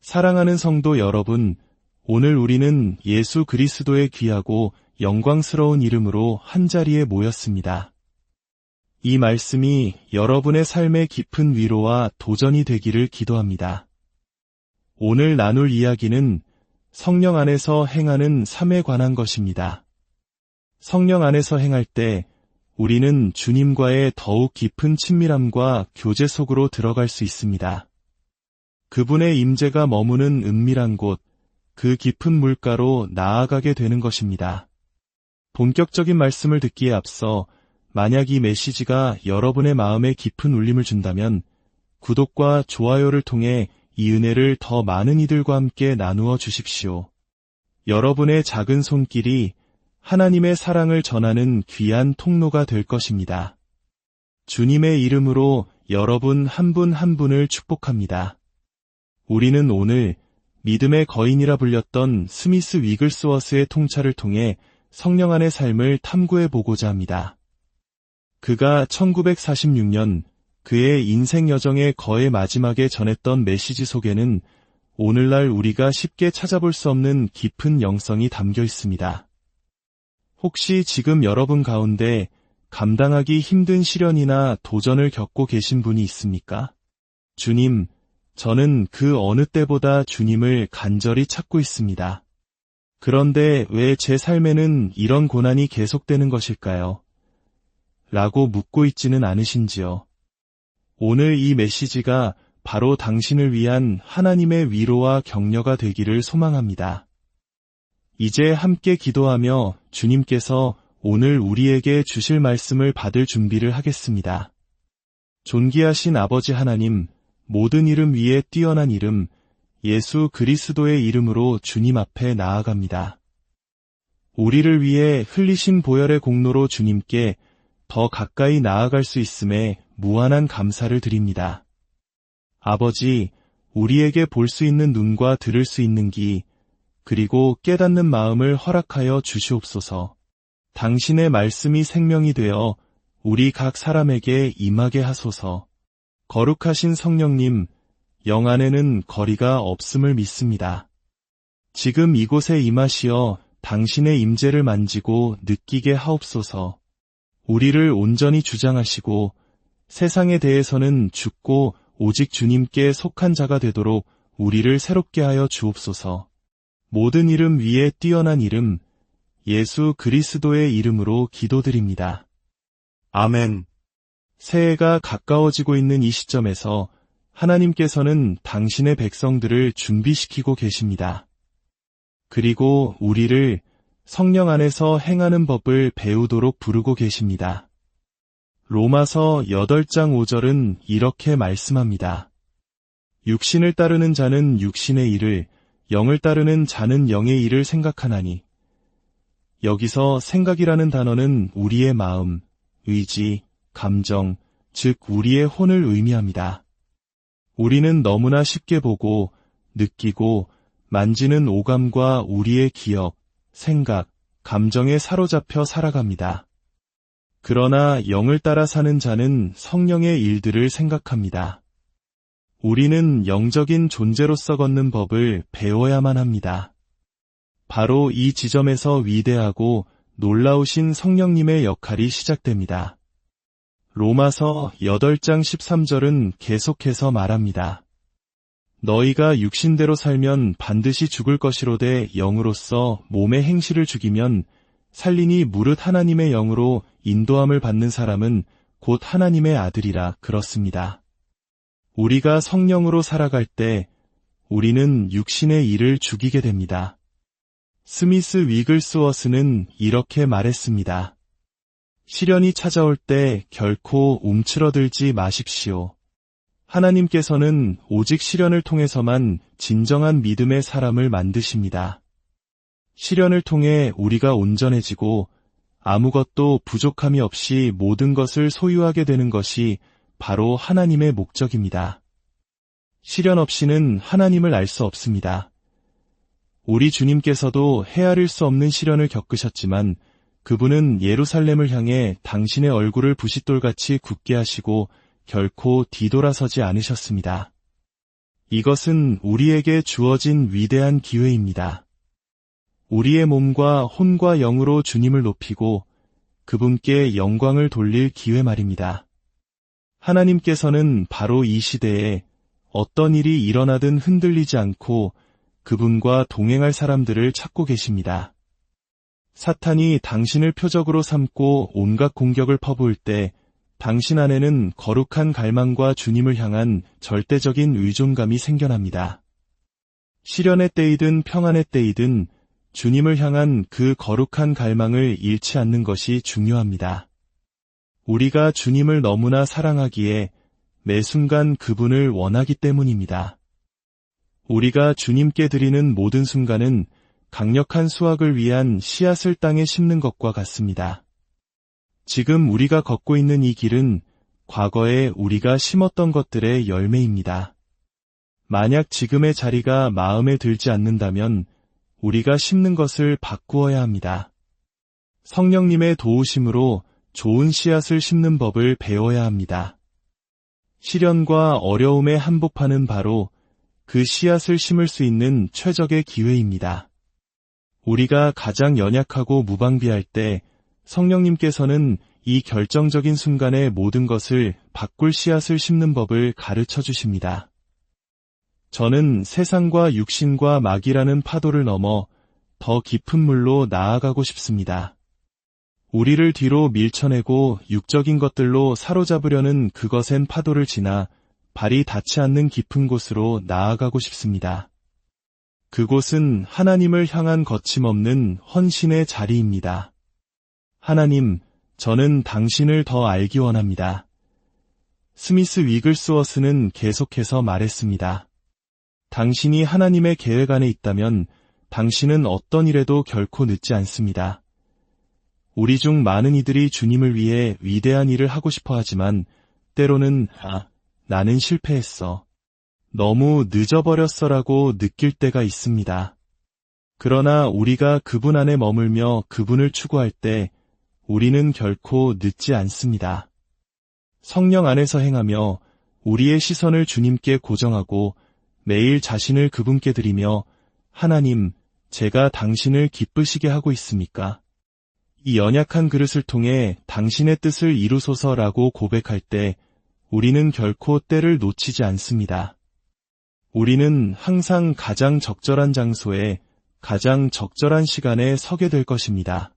사랑하는 성도 여러분, 오늘 우리는 예수 그리스도의 귀하고 영광스러운 이름으로 한자리에 모였습니다. 이 말씀이 여러분의 삶의 깊은 위로와 도전이 되기를 기도합니다. 오늘 나눌 이야기는 성령 안에서 행하는 삶에 관한 것입니다. 성령 안에서 행할 때 우리는 주님과의 더욱 깊은 친밀함과 교제 속으로 들어갈 수 있습니다. 그분의 임재가 머무는 은밀한 곳, 그 깊은 물가로 나아가게 되는 것입니다. 본격적인 말씀을 듣기에 앞서 만약 이 메시지가 여러분의 마음에 깊은 울림을 준다면 구독과 좋아요를 통해 이 은혜를 더 많은 이들과 함께 나누어 주십시오. 여러분의 작은 손길이 하나님의 사랑을 전하는 귀한 통로가 될 것입니다. 주님의 이름으로 여러분 한 분 한 분을 축복합니다. 우리는 오늘 믿음의 거인이라 불렸던 스미스 위글스워스의 통찰을 통해 성령 안의 삶을 탐구해 보고자 합니다. 그가 1946년 그의 인생 여정의 거의 마지막에 전했던 메시지 속에는 오늘날 우리가 쉽게 찾아볼 수 없는 깊은 영성이 담겨 있습니다. 혹시 지금 여러분 가운데 감당하기 힘든 시련이나 도전을 겪고 계신 분이 있습니까? 주님, 저는 그 어느 때보다 주님을 간절히 찾고 있습니다. 그런데 왜 제 삶에는 이런 고난이 계속되는 것일까요? 라고 묻고 있지는 않으신지요? 오늘 이 메시지가 바로 당신을 위한 하나님의 위로와 격려가 되기를 소망합니다. 이제 함께 기도하며 주님께서 오늘 우리에게 주실 말씀을 받을 준비를 하겠습니다. 존귀하신 아버지 하나님, 모든 이름 위에 뛰어난 이름, 예수 그리스도의 이름으로 주님 앞에 나아갑니다. 우리를 위해 흘리신 보혈의 공로로 주님께 더 가까이 나아갈 수 있음에 무한한 감사를 드립니다. 아버지, 우리에게 볼 수 있는 눈과 들을 수 있는 귀, 그리고 깨닫는 마음을 허락하여 주시옵소서. 당신의 말씀이 생명이 되어 우리 각 사람에게 임하게 하소서. 거룩하신 성령님, 영 안에는 거리가 없음을 믿습니다. 지금 이곳에 임하시어 당신의 임재를 만지고 느끼게 하옵소서. 우리를 온전히 주장하시고 세상에 대해서는 죽고 오직 주님께 속한 자가 되도록 우리를 새롭게 하여 주옵소서. 모든 이름 위에 뛰어난 이름, 예수 그리스도의 이름으로 기도드립니다. 아멘. 새해가 가까워지고 있는 이 시점에서 하나님께서는 당신의 백성들을 준비시키고 계십니다. 그리고 우리를 성령 안에서 행하는 법을 배우도록 부르고 계십니다. 로마서 8장 5절은 이렇게 말씀합니다. 육신을 따르는 자는 육신의 일을, 영을 따르는 자는 영의 일을 생각하나니. 여기서 생각이라는 단어는 우리의 마음, 의지, 감정, 즉 우리의 혼을 의미합니다. 우리는 너무나 쉽게 보고, 느끼고, 만지는 오감과 우리의 기억, 생각, 감정에 사로잡혀 살아갑니다. 그러나 영을 따라 사는 자는 성령의 일들을 생각합니다. 우리는 영적인 존재로서 걷는 법을 배워야만 합니다. 바로 이 지점에서 위대하고 놀라우신 성령님의 역할이 시작됩니다. 로마서 8장 13절은 계속해서 말합니다. 너희가 육신대로 살면 반드시 죽을 것이로되 영으로서 몸의 행실을 죽이면 살리니 무릇 하나님의 영으로 인도함을 받는 사람은 곧 하나님의 아들이라 그렇습니다. 우리가 성령으로 살아갈 때 우리는 육신의 일을 죽이게 됩니다. 스미스 위글스워스는 이렇게 말했습니다. 시련이 찾아올 때 결코 움츠러들지 마십시오. 하나님께서는 오직 시련을 통해서만 진정한 믿음의 사람을 만드십니다. 시련을 통해 우리가 온전해지고 아무것도 부족함이 없이 모든 것을 소유하게 되는 것이 바로 하나님의 목적입니다. 시련 없이는 하나님을 알 수 없습니다. 우리 주님께서도 헤아릴 수 없는 시련을 겪으셨지만 그분은 예루살렘을 향해 당신의 얼굴을 부싯돌같이 굳게 하시고 결코 뒤돌아서지 않으셨습니다. 이것은 우리에게 주어진 위대한 기회입니다. 우리의 몸과 혼과 영으로 주님을 높이고 그분께 영광을 돌릴 기회 말입니다. 하나님께서는 바로 이 시대에 어떤 일이 일어나든 흔들리지 않고 그분과 동행할 사람들을 찾고 계십니다. 사탄이 당신을 표적으로 삼고 온갖 공격을 퍼부을 때 당신 안에는 거룩한 갈망과 주님을 향한 절대적인 의존감이 생겨납니다. 시련의 때이든 평안의 때이든 주님을 향한 그 거룩한 갈망을 잃지 않는 것이 중요합니다. 우리가 주님을 너무나 사랑하기에 매 순간 그분을 원하기 때문입니다. 우리가 주님께 드리는 모든 순간은 강력한 수확을 위한 씨앗을 땅에 심는 것과 같습니다. 지금 우리가 걷고 있는 이 길은 과거에 우리가 심었던 것들의 열매입니다. 만약 지금의 자리가 마음에 들지 않는다면 우리가 심는 것을 바꾸어야 합니다. 성령님의 도우심으로 좋은 씨앗을 심는 법을 배워야 합니다. 시련과 어려움에 한복판은 바로 그 씨앗을 심을 수 있는 최적의 기회입니다. 우리가 가장 연약하고 무방비할 때 성령님께서는 이 결정적인 순간에 모든 것을 바꿀 씨앗을 심는 법을 가르쳐 주십니다. 저는 세상과 육신과 마귀라는 파도를 넘어 더 깊은 물로 나아가고 싶습니다. 우리를 뒤로 밀쳐내고 육적인 것들로 사로잡으려는 그것엔 파도를 지나 발이 닿지 않는 깊은 곳으로 나아가고 싶습니다. 그곳은 하나님을 향한 거침없는 헌신의 자리입니다. 하나님, 저는 당신을 더 알기 원합니다. 스미스 위글스워스는 계속해서 말했습니다. 당신이 하나님의 계획 안에 있다면 당신은 어떤 일에도 결코 늦지 않습니다. 우리 중 많은 이들이 주님을 위해 위대한 일을 하고 싶어 하지만 때로는 나는 실패했어. 너무 늦어버렸어라고 느낄 때가 있습니다. 그러나 우리가 그분 안에 머물며 그분을 추구할 때 우리는 결코 늦지 않습니다. 성령 안에서 행하며 우리의 시선을 주님께 고정하고 매일 자신을 그분께 드리며 하나님, 제가 당신을 기쁘시게 하고 있습니까? 이 연약한 그릇을 통해 당신의 뜻을 이루소서라고 고백할 때 우리는 결코 때를 놓치지 않습니다. 우리는 항상 가장 적절한 장소에 가장 적절한 시간에 서게 될 것입니다.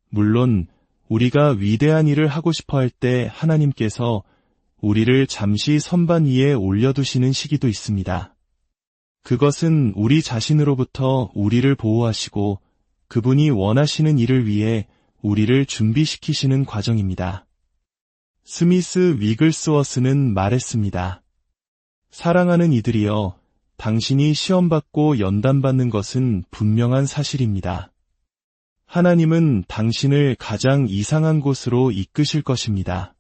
물론 우리가 위대한 일을 하고 싶어 할 때 하나님께서 우리를 잠시 선반 위에 올려두시는 시기도 있습니다. 그것은 우리 자신으로부터 우리를 보호하시고 그분이 원하시는 일을 위해 우리를 준비시키시는 과정입니다. 스미스 위글스워스는 말했습니다. 사랑하는 이들이여, 당신이 시험받고 연단받는 것은 분명한 사실입니다. 하나님은 당신을 가장 이상한 곳으로 이끄실 것입니다.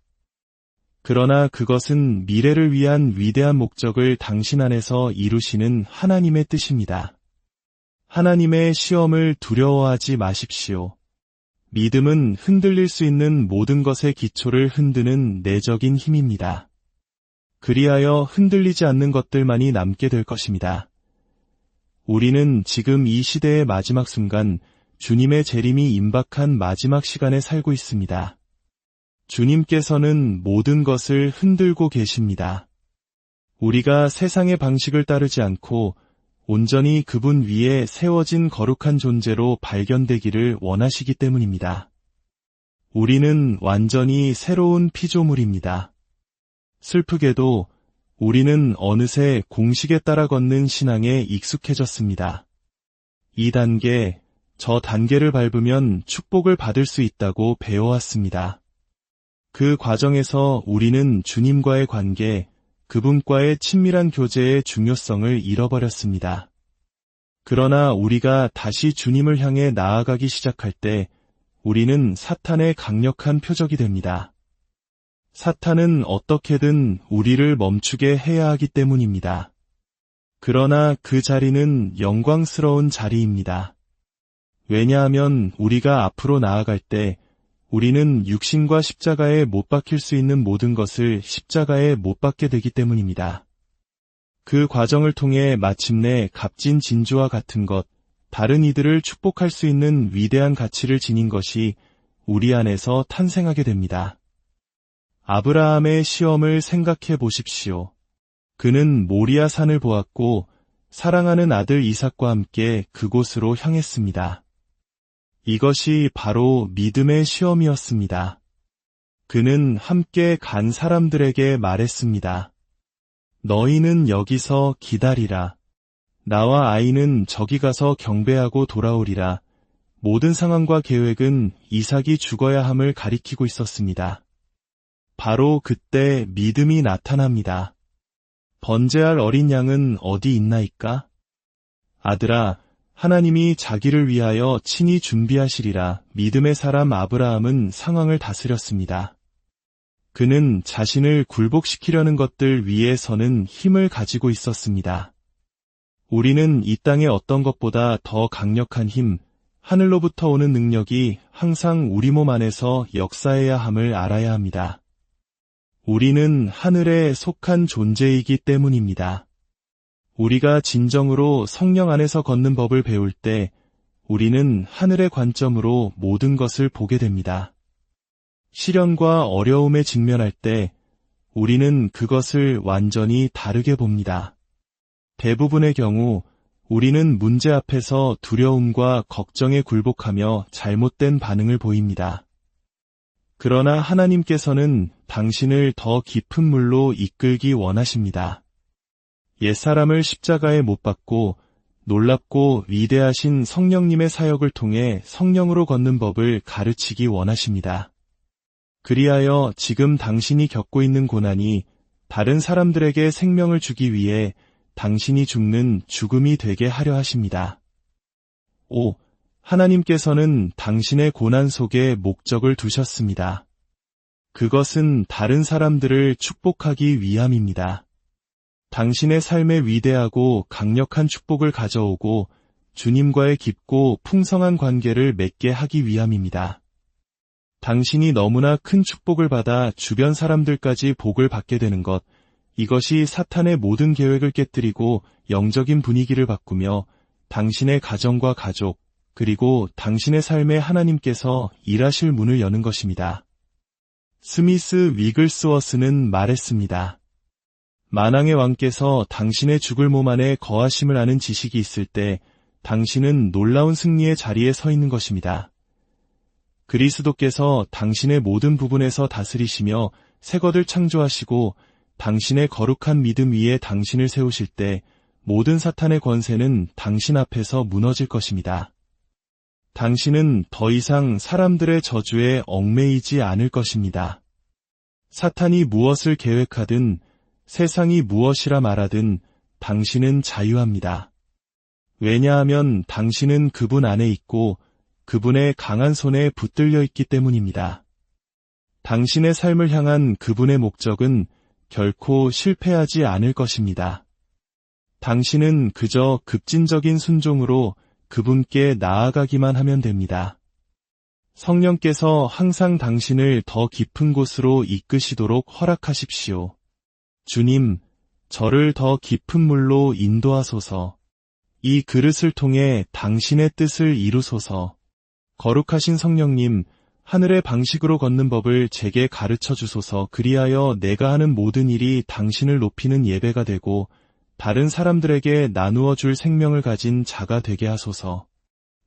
그러나 그것은 미래를 위한 위대한 목적을 당신 안에서 이루시는 하나님의 뜻입니다. 하나님의 시험을 두려워하지 마십시오. 믿음은 흔들릴 수 있는 모든 것의 기초를 흔드는 내적인 힘입니다. 그리하여 흔들리지 않는 것들만이 남게 될 것입니다. 우리는 지금 이 시대의 마지막 순간, 주님의 재림이 임박한 마지막 시간에 살고 있습니다. 주님께서는 모든 것을 흔들고 계십니다. 우리가 세상의 방식을 따르지 않고 온전히 그분 위에 세워진 거룩한 존재로 발견되기를 원하시기 때문입니다. 우리는 완전히 새로운 피조물입니다. 슬프게도 우리는 어느새 공식에 따라 걷는 신앙에 익숙해졌습니다. 이 단계, 저 단계를 밟으면 축복을 받을 수 있다고 배워왔습니다. 그 과정에서 우리는 주님과의 관계, 그분과의 친밀한 교제의 중요성을 잃어버렸습니다. 그러나 우리가 다시 주님을 향해 나아가기 시작할 때 우리는 사탄의 강력한 표적이 됩니다. 사탄은 어떻게든 우리를 멈추게 해야 하기 때문입니다. 그러나 그 자리는 영광스러운 자리입니다. 왜냐하면 우리가 앞으로 나아갈 때 우리는 육신과 십자가에 못 박힐 수 있는 모든 것을 십자가에 못 박게 되기 때문입니다. 그 과정을 통해 마침내 값진 진주와 같은 것, 다른 이들을 축복할 수 있는 위대한 가치를 지닌 것이 우리 안에서 탄생하게 됩니다. 아브라함의 시험을 생각해 보십시오. 그는 모리아 산을 보았고 사랑하는 아들 이삭과 함께 그곳으로 향했습니다. 이것이 바로 믿음의 시험이었습니다. 그는 함께 간 사람들에게 말했습니다. 너희는 여기서 기다리라. 나와 아이는 저기 가서 경배하고 돌아오리라. 모든 상황과 계획은 이삭이 죽어야 함을 가리키고 있었습니다. 바로 그때 믿음이 나타납니다. 번제할 어린 양은 어디 있나이까? 아들아, 하나님이 자기를 위하여 친히 준비하시리라. 믿음의 사람 아브라함은 상황을 다스렸습니다. 그는 자신을 굴복시키려는 것들 위에서는 힘을 가지고 있었습니다. 우리는 이 땅의 어떤 것보다 더 강력한 힘, 하늘로부터 오는 능력이 항상 우리 몸 안에서 역사해야 함을 알아야 합니다. 우리는 하늘에 속한 존재이기 때문입니다. 우리가 진정으로 성령 안에서 걷는 법을 배울 때 우리는 하늘의 관점으로 모든 것을 보게 됩니다. 시련과 어려움에 직면할 때 우리는 그것을 완전히 다르게 봅니다. 대부분의 경우 우리는 문제 앞에서 두려움과 걱정에 굴복하며 잘못된 반응을 보입니다. 그러나 하나님께서는 당신을 더 깊은 물로 이끌기 원하십니다. 옛사람을 십자가에 못 박고 놀랍고 위대하신 성령님의 사역을 통해 성령으로 걷는 법을 가르치기 원하십니다. 그리하여 지금 당신이 겪고 있는 고난이 다른 사람들에게 생명을 주기 위해 당신이 죽는 죽음이 되게 하려 하십니다. 5. 하나님께서는 당신의 고난 속에 목적을 두셨습니다. 그것은 다른 사람들을 축복하기 위함입니다. 당신의 삶에 위대하고 강력한 축복을 가져오고 주님과의 깊고 풍성한 관계를 맺게 하기 위함입니다. 당신이 너무나 큰 축복을 받아 주변 사람들까지 복을 받게 되는 것, 이것이 사탄의 모든 계획을 깨뜨리고 영적인 분위기를 바꾸며 당신의 가정과 가족, 그리고 당신의 삶에 하나님께서 일하실 문을 여는 것입니다. 스미스 위글스워스는 말했습니다. 만왕의 왕께서 당신의 죽을 몸 안에 거하심을 아는 지식이 있을 때 당신은 놀라운 승리의 자리에 서 있는 것입니다. 그리스도께서 당신의 모든 부분에서 다스리시며 새 것을 창조하시고 당신의 거룩한 믿음 위에 당신을 세우실 때 모든 사탄의 권세는 당신 앞에서 무너질 것입니다. 당신은 더 이상 사람들의 저주에 얽매이지 않을 것입니다. 사탄이 무엇을 계획하든 세상이 무엇이라 말하든 당신은 자유합니다. 왜냐하면 당신은 그분 안에 있고 그분의 강한 손에 붙들려 있기 때문입니다. 당신의 삶을 향한 그분의 목적은 결코 실패하지 않을 것입니다. 당신은 그저 급진적인 순종으로 그분께 나아가기만 하면 됩니다. 성령께서 항상 당신을 더 깊은 곳으로 이끄시도록 허락하십시오. 주님, 저를 더 깊은 물로 인도하소서. 이 그릇을 통해 당신의 뜻을 이루소서. 거룩하신 성령님, 하늘의 방식으로 걷는 법을 제게 가르쳐 주소서. 그리하여 내가 하는 모든 일이 당신을 높이는 예배가 되고 다른 사람들에게 나누어 줄 생명을 가진 자가 되게 하소서.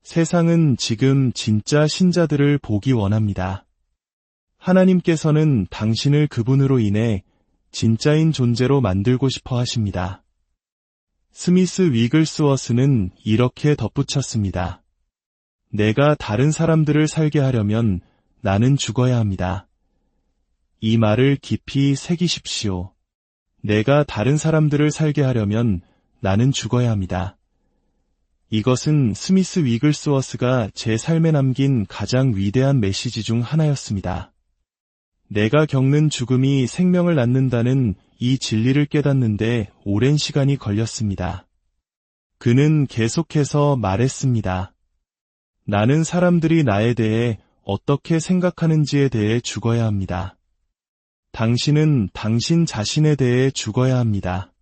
세상은 지금 진짜 신자들을 보기 원합니다. 하나님께서는 당신을 그분으로 인해 진짜인 존재로 만들고 싶어 하십니다. 스미스 위글스워스는 이렇게 덧붙였습니다. 내가 다른 사람들을 살게 하려면 나는 죽어야 합니다. 이 말을 깊이 새기십시오. 내가 다른 사람들을 살게 하려면 나는 죽어야 합니다. 이것은 스미스 위글스워스가 제 삶에 남긴 가장 위대한 메시지 중 하나였습니다. 내가 겪는 죽음이 생명을 낳는다는 이 진리를 깨닫는데 오랜 시간이 걸렸습니다. 그는 계속해서 말했습니다. 나는 사람들이 나에 대해 어떻게 생각하는지에 대해 죽어야 합니다. 당신은 당신 자신에 대해 죽어야 합니다.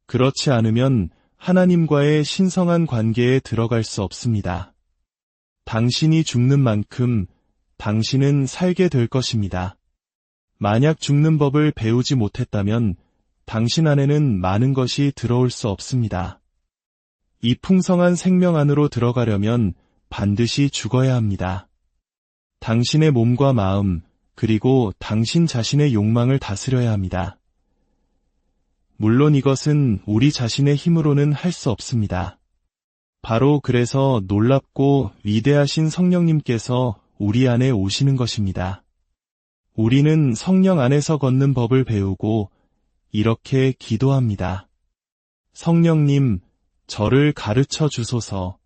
그렇지 않으면 하나님과의 신성한 관계에 들어갈 수 없습니다. 당신이 죽는 만큼 당신은 살게 될 것입니다. 만약 죽는 법을 배우지 못했다면 당신 안에는 많은 것이 들어올 수 없습니다. 이 풍성한 생명 안으로 들어가려면 반드시 죽어야 합니다. 당신의 몸과 마음, 그리고 당신 자신의 욕망을 다스려야 합니다. 물론 이것은 우리 자신의 힘으로는 할 수 없습니다. 바로 그래서 놀랍고 위대하신 성령님께서 우리 안에 오시는 것입니다. 우리는 성령 안에서 걷는 법을 배우고 이렇게 기도합니다. 성령님, 저를 가르쳐 주소서.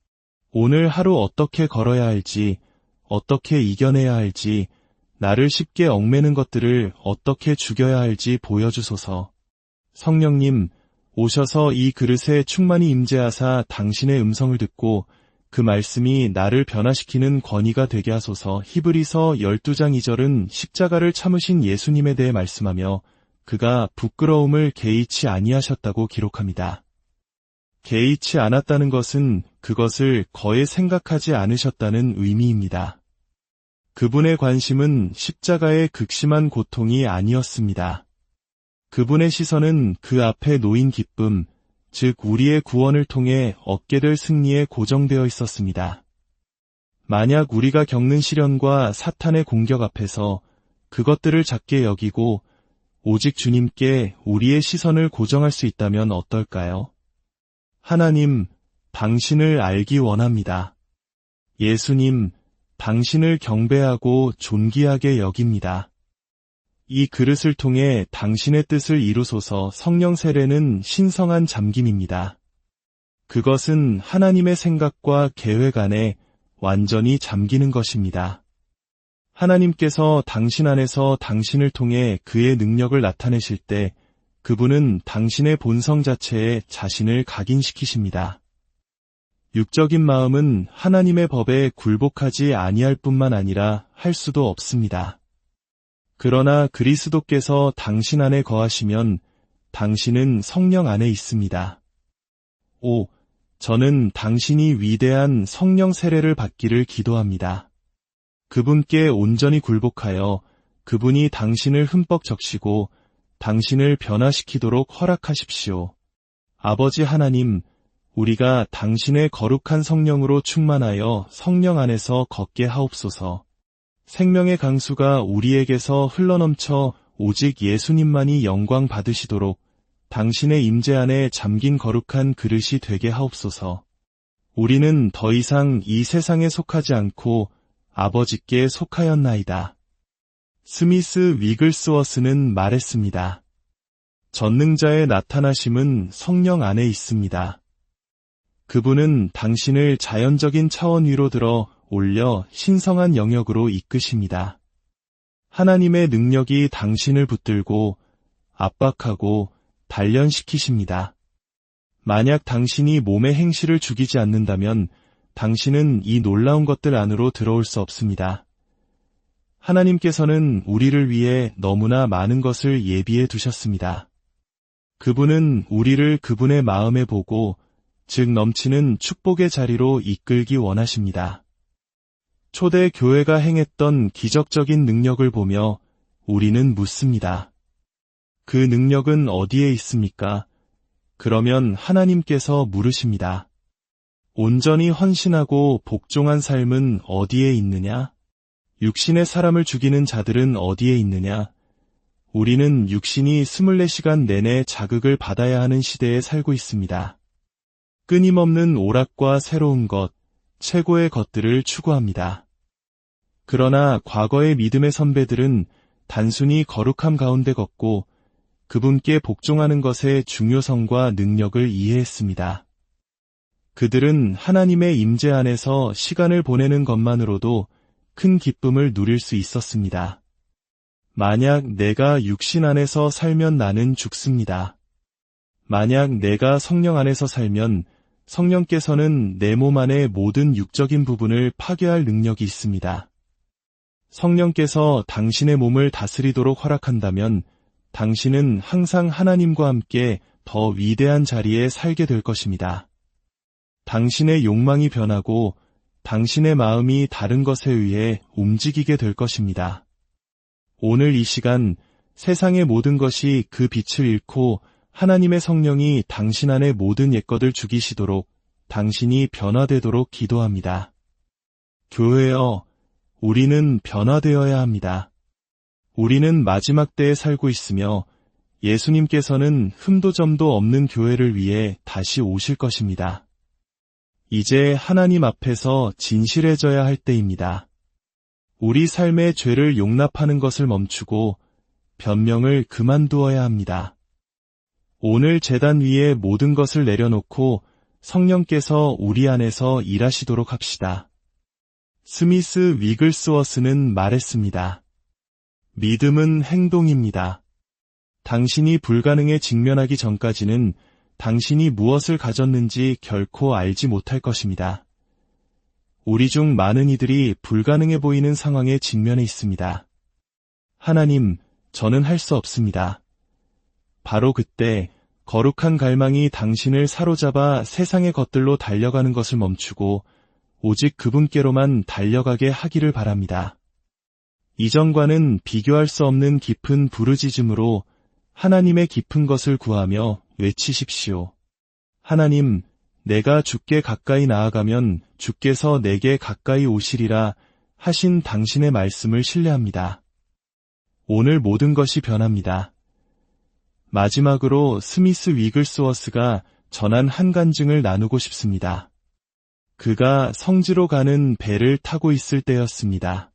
오늘 하루 어떻게 걸어야 할지, 어떻게 이겨내야 할지, 나를 쉽게 얽매는 것들을 어떻게 죽여야 할지 보여주소서. 성령님, 오셔서 이 그릇에 충만히 임재하사 당신의 음성을 듣고 그 말씀이 나를 변화시키는 권위가 되게 하소서. 히브리서 12장 2절은 십자가를 참으신 예수님에 대해 말씀하며 그가 부끄러움을 개의치 아니하셨다고 기록합니다. 개의치 않았다는 것은 그것을 거의 생각하지 않으셨다는 의미입니다. 그분의 관심은 십자가의 극심한 고통이 아니었습니다. 그분의 시선은 그 앞에 놓인 기쁨, 즉 우리의 구원을 통해 얻게 될 승리에 고정되어 있었습니다. 만약 우리가 겪는 시련과 사탄의 공격 앞에서 그것들을 작게 여기고 오직 주님께 우리의 시선을 고정할 수 있다면 어떨까요? 하나님, 당신을 알기 원합니다. 예수님, 당신을 경배하고 존귀하게 여깁니다. 이 그릇을 통해 당신의 뜻을 이루소서. 성령 세례는 신성한 잠김입니다. 그것은 하나님의 생각과 계획 안에 완전히 잠기는 것입니다. 하나님께서 당신 안에서 당신을 통해 그의 능력을 나타내실 때 그분은 당신의 본성 자체에 자신을 각인시키십니다. 육적인 마음은 하나님의 법에 굴복하지 아니할 뿐만 아니라 할 수도 없습니다. 그러나 그리스도께서 당신 안에 거하시면 당신은 성령 안에 있습니다. 저는 당신이 위대한 성령 세례를 받기를 기도합니다. 그분께 온전히 굴복하여 그분이 당신을 흠뻑 적시고 당신을 변화시키도록 허락하십시오. 아버지 하나님, 우리가 당신의 거룩한 성령으로 충만하여 성령 안에서 걷게 하옵소서. 생명의 강수가 우리에게서 흘러넘쳐 오직 예수님만이 영광 받으시도록 당신의 임재 안에 잠긴 거룩한 그릇이 되게 하옵소서. 우리는 더 이상 이 세상에 속하지 않고 아버지께 속하였나이다. 스미스 위글스워스는 말했습니다. 전능자의 나타나심은 성령 안에 있습니다. 그분은 당신을 자연적인 차원 위로 들어 올려 신성한 영역으로 이끄십니다. 하나님의 능력이 당신을 붙들고 압박하고 단련시키십니다. 만약 당신이 몸의 행실을 죽이지 않는다면 당신은 이 놀라운 것들 안으로 들어올 수 없습니다. 하나님께서는 우리를 위해 너무나 많은 것을 예비해 두셨습니다. 그분은 우리를 그분의 마음에 보고 즉 넘치는 축복의 자리로 이끌기 원하십니다. 초대 교회가 행했던 기적적인 능력을 보며 우리는 묻습니다. 그 능력은 어디에 있습니까? 그러면 하나님께서 물으십니다. 온전히 헌신하고 복종한 삶은 어디에 있느냐? 육신의 사람을 죽이는 자들은 어디에 있느냐? 우리는 육신이 24시간 내내 자극을 받아야 하는 시대에 살고 있습니다. 끊임없는 오락과 새로운 것, 최고의 것들을 추구합니다. 그러나 과거의 믿음의 선배들은 단순히 거룩함 가운데 걷고 그분께 복종하는 것의 중요성과 능력을 이해했습니다. 그들은 하나님의 임재 안에서 시간을 보내는 것만으로도 큰 기쁨을 누릴 수 있었습니다. 만약 내가 육신 안에서 살면 나는 죽습니다. 만약 내가 성령 안에서 살면 성령께서는 내 몸 안의 모든 육적인 부분을 파괴할 능력이 있습니다. 성령께서 당신의 몸을 다스리도록 허락한다면 당신은 항상 하나님과 함께 더 위대한 자리에 살게 될 것입니다. 당신의 욕망이 변하고 당신의 마음이 다른 것에 의해 움직이게 될 것입니다. 오늘 이 시간 세상의 모든 것이 그 빛을 잃고 하나님의 성령이 당신 안에 모든 옛것을 죽이시도록 당신이 변화되도록 기도합니다. 교회여, 우리는 변화되어야 합니다. 우리는 마지막 때에 살고 있으며 예수님께서는 흠도 점도 없는 교회를 위해 다시 오실 것입니다. 이제 하나님 앞에서 진실해져야 할 때입니다. 우리 삶의 죄를 용납하는 것을 멈추고 변명을 그만두어야 합니다. 오늘 제단 위에 모든 것을 내려놓고 성령께서 우리 안에서 일하시도록 합시다. 스미스 위글스워스는 말했습니다. 믿음은 행동입니다. 당신이 불가능에 직면하기 전까지는 당신이 무엇을 가졌는지 결코 알지 못할 것입니다. 우리 중 많은 이들이 불가능해 보이는 상황에 직면해 있습니다. 하나님, 저는 할 수 없습니다. 바로 그때 거룩한 갈망이 당신을 사로잡아 세상의 것들로 달려가는 것을 멈추고 오직 그분께로만 달려가게 하기를 바랍니다. 이전과는 비교할 수 없는 깊은 부르짖음으로 하나님의 깊은 것을 구하며 외치십시오. 하나님, 내가 주께 가까이 나아가면 주께서 내게 가까이 오시리라 하신 당신의 말씀을 신뢰합니다. 오늘 모든 것이 변합니다. 마지막으로 스미스 위글스워스가 전한 한 간증을 나누고 싶습니다. 그가 성지로 가는 배를 타고 있을 때였습니다.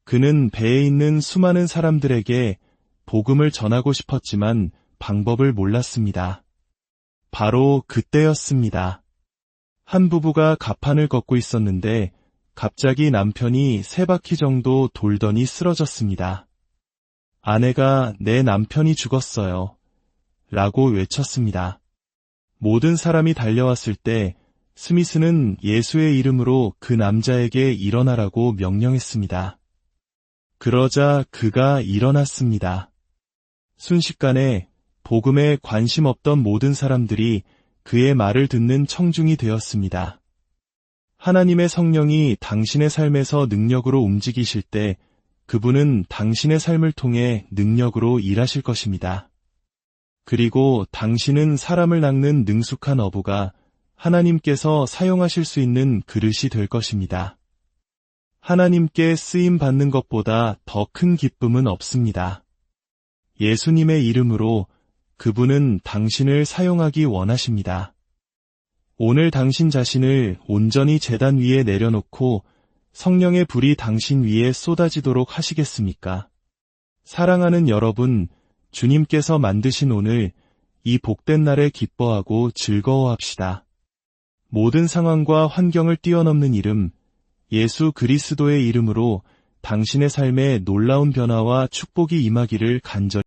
그는 배에 있는 수많은 사람들에게 복음을 전하고 싶었지만 방법을 몰랐습니다. 바로 그때였습니다. 한 부부가 갑판을 걷고 있었는데 갑자기 남편이 3바퀴 정도 돌더니 쓰러졌습니다. 아내가 내 남편이 죽었어요. 라고 외쳤습니다. 모든 사람이 달려왔을 때 스미스는 예수의 이름으로 그 남자에게 일어나라고 명령했습니다. 그러자 그가 일어났습니다. 순식간에 복음에 관심 없던 모든 사람들이 그의 말을 듣는 청중이 되었습니다. 하나님의 성령이 당신의 삶에서 능력으로 움직이실 때 그분은 당신의 삶을 통해 능력으로 일하실 것입니다. 그리고 당신은 사람을 낚는 능숙한 어부가 하나님께서 사용하실 수 있는 그릇이 될 것입니다. 하나님께 쓰임 받는 것보다 더 큰 기쁨은 없습니다. 예수님의 이름으로 그분은 당신을 사용하기 원하십니다. 오늘 당신 자신을 온전히 제단 위에 내려놓고 성령의 불이 당신 위에 쏟아지도록 하시겠습니까? 사랑하는 여러분, 주님께서 만드신 오늘 이 복된 날에 기뻐하고 즐거워합시다. 모든 상황과 환경을 뛰어넘는 이름, 예수 그리스도의 이름으로 당신의 삶에 놀라운 변화와 축복이 임하기를 간절히